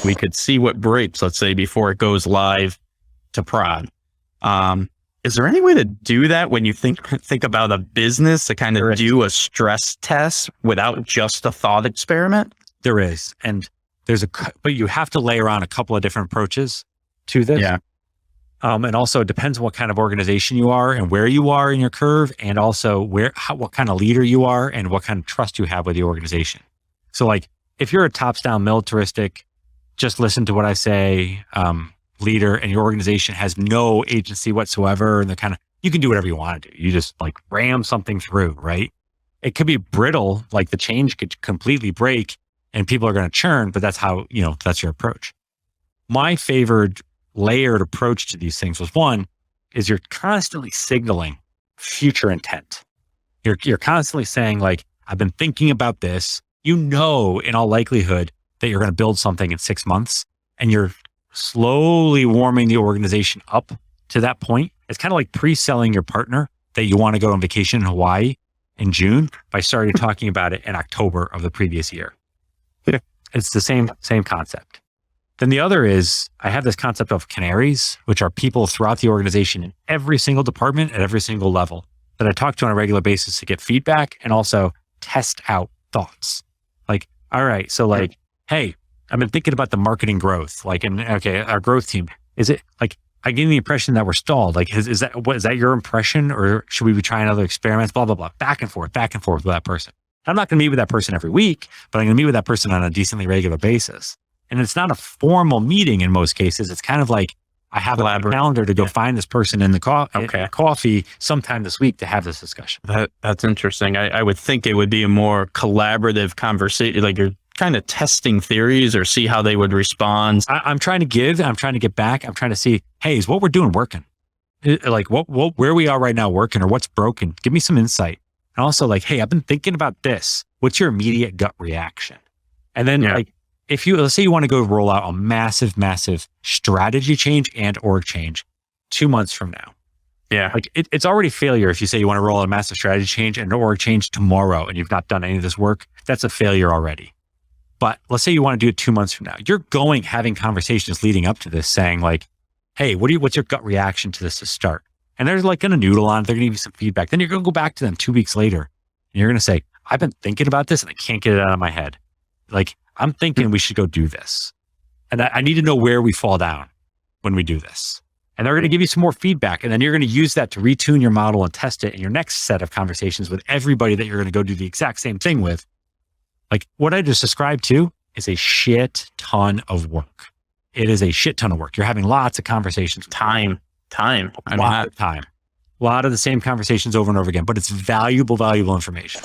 We could see what breaks, let's say, before it goes live to prod. Is there any way to do that when you think about a business to kind of do a stress test without just a thought experiment? There is. And but you have to layer on a couple of different approaches to this. Yeah. And also it depends on what kind of organization you are and where you are in your curve, and also what kind of leader you are and what kind of trust you have with the organization. So like if you're a tops down militaristic, just listen to what I say, leader, and your organization has no agency whatsoever, and you can do whatever you want to do. You just like ram something through, right? It could be brittle, like the change could completely break and people are going to churn, but that's how, that's your approach. My favored layered approach to these things was, one, is you're constantly signaling future intent. You're constantly saying like, I've been thinking about this, in all likelihood that you're going to build something in 6 months, and you're slowly warming the organization up to that point. It's kind of like pre-selling your partner that you want to go on vacation in Hawaii in June by starting talking about it in October of the previous year. Yeah. It's the same concept. Then the other is, I have this concept of canaries, which are people throughout the organization in every single department at every single level that I talk to on a regular basis to get feedback and also test out thoughts. Like, all right, so like, hey, I've been thinking about the marketing growth, our growth team. Is it like, I get the impression that we're stalled. Like, is that your impression, or should we be trying other experiments? Blah, blah, blah. Back and forth with that person. I'm not going to meet with that person every week, but I'm going to meet with that person on a decently regular basis. And it's not a formal meeting in most cases. It's kind of like, I have a calendar to go find this person in the coffee sometime this week to have this discussion. That's interesting. I would think it would be a more collaborative conversation. Like you're kind of testing theories or see how they would respond. I'm trying to give, I'm trying to get back. I'm trying to see, hey, is what we're doing working? Like where we are right now working, or what's broken? Give me some insight. And also like, hey, I've been thinking about this. What's your immediate gut reaction? And then let's say you want to go roll out a massive strategy change and org change 2 months from now. Yeah. Like it's already failure if you say you want to roll out a massive strategy change and an org change tomorrow and you've not done any of this work. That's a failure already. But let's say you want to do it 2 months from now. You're having conversations leading up to this saying like, hey, what's your gut reaction to this to start? And they're like going to noodle on it. They're going to give you some feedback. Then you're going to go back to them 2 weeks later and you're going to say, I've been thinking about this and I can't get it out of my head. Like, I'm thinking we should go do this. And I need to know where we fall down when we do this. And they're going to give you some more feedback. And then you're going to use that to retune your model and test it in your next set of conversations with everybody that you're going to go do the exact same thing with. Like what I just described to is a shit ton of work. It is a shit ton of work. You're having lots of conversations. Time. A lot of time. A lot of the same conversations over and over again, but it's valuable information.